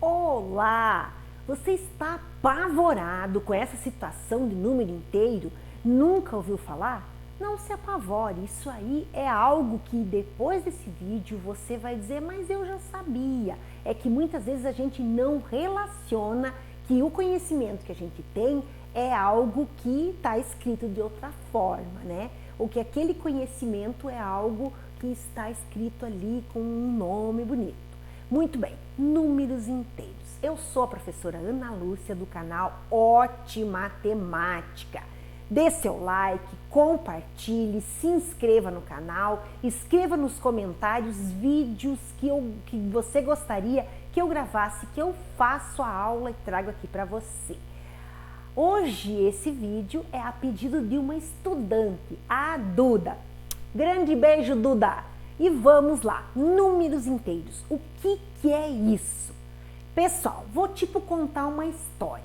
Olá! Você está apavorado com essa situação de número inteiro? Nunca ouviu falar? Não se apavore, isso aí é algo que depois desse vídeo você vai dizer, mas eu já sabia. É que muitas vezes a gente não relaciona que o conhecimento que a gente tem é algo que está escrito de outra forma, né? Ou que aquele conhecimento é algo que está escrito ali com um nome bonito. Muito bem, números inteiros. Eu sou a professora Ana Lúcia do canal Ótimatemática. Dê seu like, compartilhe, se inscreva no canal, escreva nos comentários vídeos que você gostaria que eu gravasse, que eu faço a aula e trago aqui para você. Hoje esse vídeo é a pedido de uma estudante, a Duda. Grande beijo, Duda! E vamos lá, números inteiros. O que é isso? Pessoal, vou contar uma história.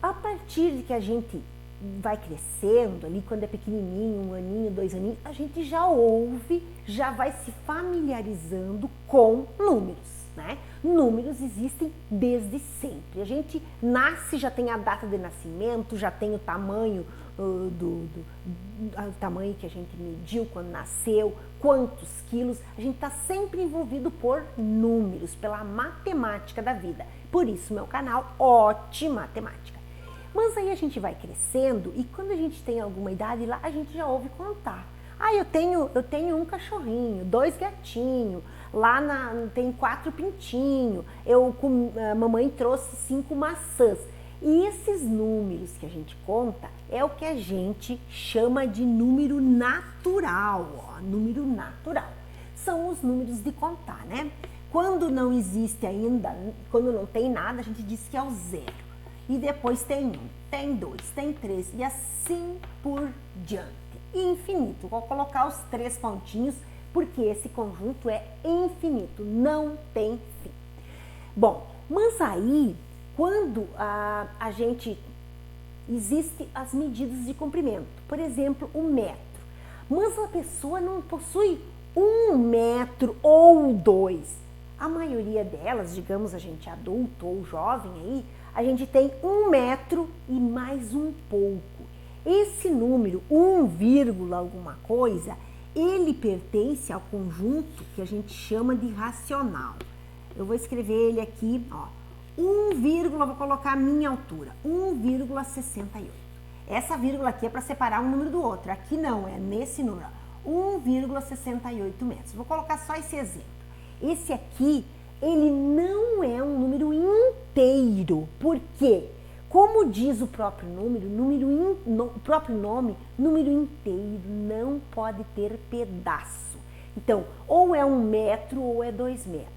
A partir de que a gente vai crescendo ali, quando é pequenininho, 1 aninho, 2 aninhos, a gente já ouve, já vai se familiarizando com números, né? Números existem desde sempre. A gente nasce, já tem a data de nascimento, já tem o tamanho o tamanho que a gente mediu quando nasceu, quantos quilos, a gente está sempre envolvido por números, pela matemática da vida. Por isso meu canal Ótimatemática. Mas aí a gente vai crescendo e quando a gente tem alguma idade lá, a gente já ouve contar. Ah, eu tenho um cachorrinho, 2 gatinhos, lá tem 4 pintinhos, a mamãe trouxe 5 maçãs. E esses números que a gente conta é o que a gente chama de número natural, ó, número natural. São os números de contar, né? Quando não existe ainda, quando não tem nada, a gente diz que é o 0. E depois tem 1, tem 2, tem 3 e assim por diante. E infinito. Vou colocar os 3 pontinhos porque esse conjunto é infinito, não tem fim. Bom, mas aí quando a gente existe as medidas de comprimento, por exemplo, o metro, mas a pessoa não possui 1 metro ou 2. A maioria delas, digamos a gente adulto ou jovem aí, a gente tem 1 metro e mais um pouco. Esse número, 1, alguma coisa, ele pertence ao conjunto que a gente chama de racional. Eu vou escrever ele aqui, ó. 1, vou colocar a minha altura, 1,68. Essa vírgula aqui é para separar um número do outro, aqui não, é nesse número, 1,68 metros. Vou colocar só esse exemplo. Esse aqui, ele não é um número inteiro, por quê? Como diz o próprio número, o próprio nome, número inteiro não pode ter pedaço. Então, ou é 1 metro ou é 2 metros.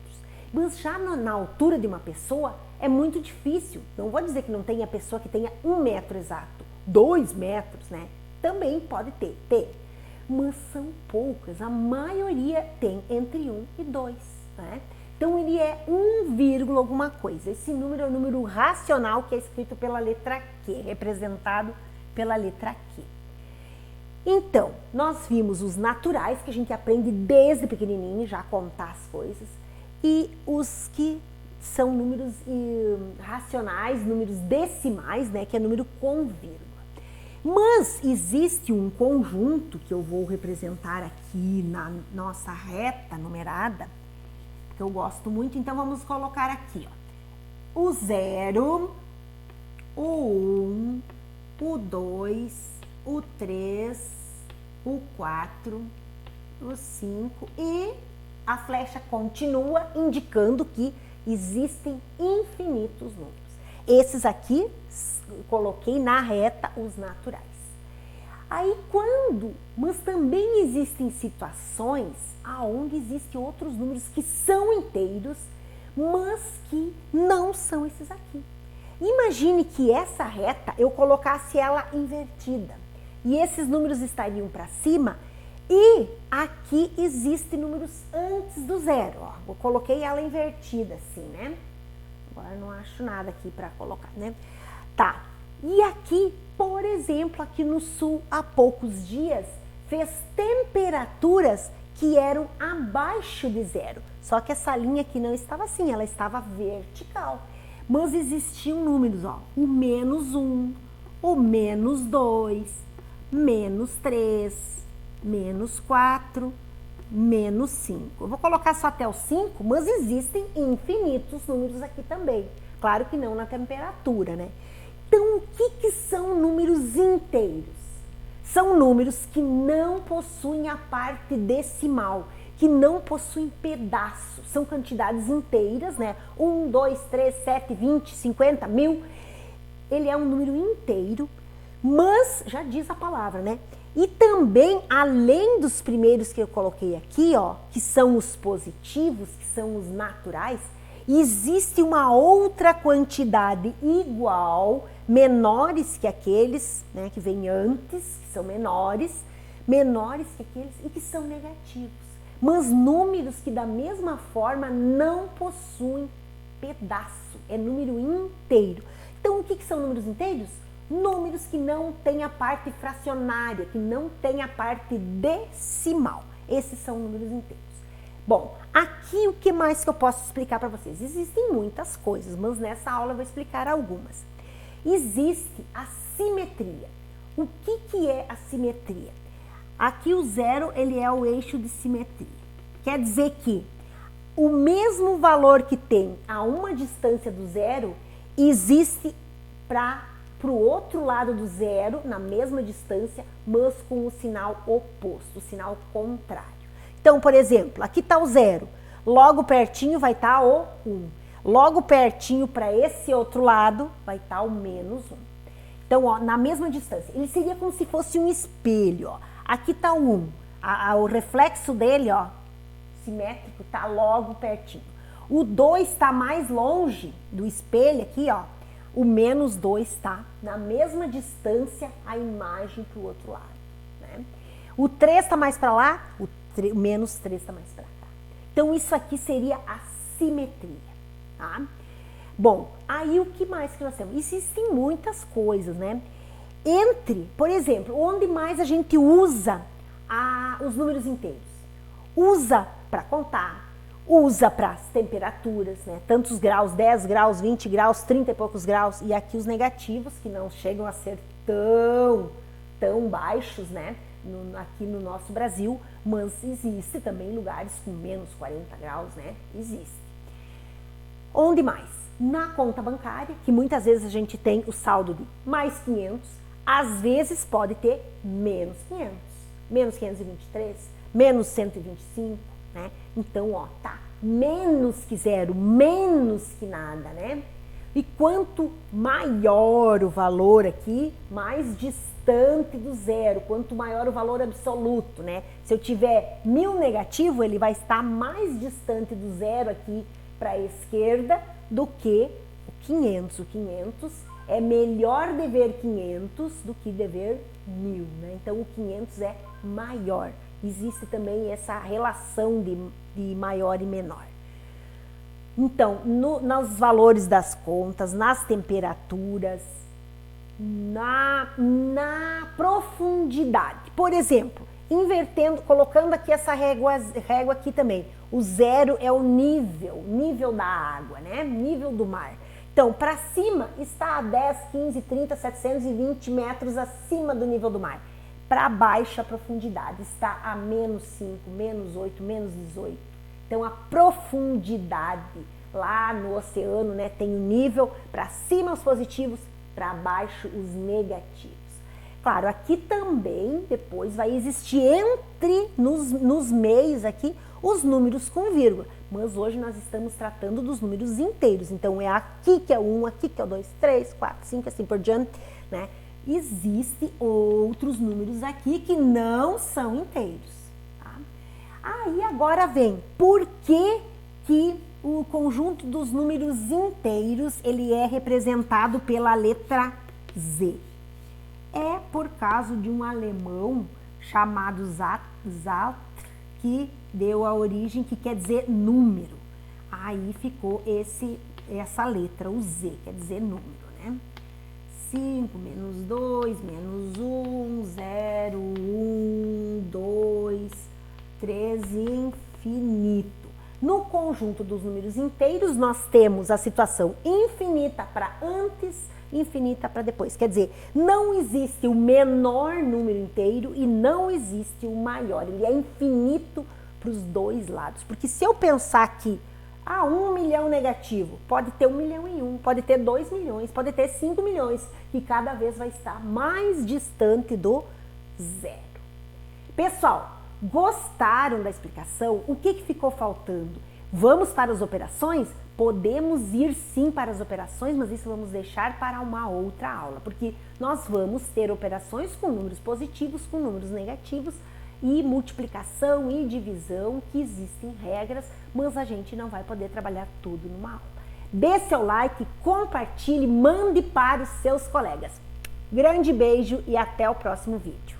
Mas já na altura de uma pessoa é muito difícil. Não vou dizer que não tenha pessoa que tenha 1 metro exato, 2 metros, né? Também pode ter. Mas são poucas, a maioria tem entre 1 e 2, né? Então ele é 1, alguma coisa. Esse número é o número racional que é escrito pela letra Q, representado pela letra Q. Então, nós vimos os naturais, que a gente aprende desde pequenininho, já a contar as coisas, e os que são números racionais, números decimais, né, que é número com vírgula. Mas existe um conjunto que eu vou representar aqui na nossa reta numerada, que eu gosto muito, então vamos colocar aqui, ó, o 0, o 1, o 2, o 3, o 4, o 5 e a flecha continua indicando que existem infinitos números. Esses aqui coloquei na reta os naturais. Aí mas também existem situações aonde existem outros números que são inteiros, mas que não são esses aqui. Imagine que essa reta eu colocasse ela invertida e esses números estariam para cima. E aqui existem números antes do 0, ó. Eu coloquei ela invertida assim, né? Agora não acho nada aqui para colocar, né? Tá. E aqui, por exemplo, aqui no sul, há poucos dias, fez temperaturas que eram abaixo de zero. Só que essa linha aqui não estava assim, ela estava vertical. Mas existiam números, ó, o -1, o -2, -3, -4, -5. Eu vou colocar só até o 5, mas existem infinitos números aqui também. Claro que não na temperatura, né? Então, o que são números inteiros? São números que não possuem a parte decimal, que não possuem pedaços. São quantidades inteiras, né? 1, 2, 3, 7, 20, 50, 1000. Ele é um número inteiro, mas já diz a palavra, né? E também, além dos primeiros que eu coloquei aqui, ó, que são os positivos, que são os naturais, existe uma outra quantidade igual, menores que aqueles, né, que vêm antes, que são menores que aqueles e que são negativos. Mas números que da mesma forma não possuem pedaço, é número inteiro. Então, o que são números inteiros? Números que não têm a parte fracionária, que não têm a parte decimal. Esses são números inteiros. Bom, aqui o que mais que eu posso explicar para vocês? Existem muitas coisas, mas nessa aula eu vou explicar algumas. Existe a simetria. O que é a simetria? Aqui o zero, ele é o eixo de simetria. Quer dizer que o mesmo valor que tem a uma distância do zero, existe para o outro lado do zero, na mesma distância, mas com o sinal oposto, o sinal contrário. Então, por exemplo, aqui está o zero, logo pertinho vai estar o 1. Logo pertinho para esse outro lado vai estar o -1. Então, ó, na mesma distância, ele seria como se fosse um espelho, ó. Aqui está o 1, o reflexo dele, ó, simétrico, está logo pertinho. O 2 está mais longe do espelho aqui, ó. O -2 está na mesma distância a imagem para o outro lado, né? O 3 está mais para lá, o -3 está mais para cá. Então, isso aqui seria a simetria, tá? Bom, aí o que mais que nós temos? Existem muitas coisas, né? Por exemplo, onde mais a gente usa os números inteiros? Usa para contar, usa para as temperaturas, né? Tantos graus, 10 graus, 20 graus, 30 e poucos graus. E aqui os negativos, que não chegam a ser tão baixos, né? Aqui no nosso Brasil, mas existe também lugares com -40 graus, né? Existe. Onde mais? Na conta bancária, que muitas vezes a gente tem o saldo de mais 500, às vezes pode ter menos 500, menos 523, menos 125, né? Então, ó, tá menos que zero, menos que nada, né? E quanto maior o valor aqui, mais distante do zero, quanto maior o valor absoluto, né? Se eu tiver 1000 negativo, ele vai estar mais distante do zero aqui para a esquerda do que o 500. O 500 é melhor dever 500 do que dever 1000, né? Então, o 500 é maior. Existe também essa relação de maior e menor. Então, nos valores das contas, nas temperaturas, na profundidade. Por exemplo, invertendo, colocando aqui essa régua aqui também. O zero é o nível da água, né? Nível do mar. Então, para cima está a 10, 15, 30, 720 metros acima do nível do mar. Para baixo, a profundidade está a -5, -8, -18. Então, a profundidade lá no oceano, né, tem o nível para cima os positivos, para baixo os negativos. Claro, aqui também depois vai existir nos meios aqui os números com vírgula, mas hoje nós estamos tratando dos números inteiros. Então, é aqui que é o 1, aqui que é o 2, 3, 4, 5, assim por diante, né? Existem outros números aqui que não são inteiros. Tá? Aí agora vem, por que o conjunto dos números inteiros ele é representado pela letra Z? É por causa de um alemão chamado Zaltner, que deu a origem, que quer dizer número. Aí ficou essa letra, o Z, quer dizer número, né? 5, -2, -1, 0, 1, 2, 3 infinito. No conjunto dos números inteiros, nós temos a situação infinita para antes, infinita para depois. Quer dizer, não existe o menor número inteiro e não existe o maior. Ele é infinito para os dois lados. Porque se eu pensar aqui, 1 milhão negativo, pode ter 1 milhão em um, pode ter 2 milhões, pode ter 5 milhões, e cada vez vai estar mais distante do zero. Pessoal, gostaram da explicação? O que ficou faltando? Vamos para as operações? Podemos ir sim para as operações, mas isso vamos deixar para uma outra aula, porque nós vamos ter operações com números positivos, com números negativos, e multiplicação e divisão, que existem regras, mas a gente não vai poder trabalhar tudo numa aula. Dê seu like, compartilhe, mande para os seus colegas. Grande beijo e até o próximo vídeo.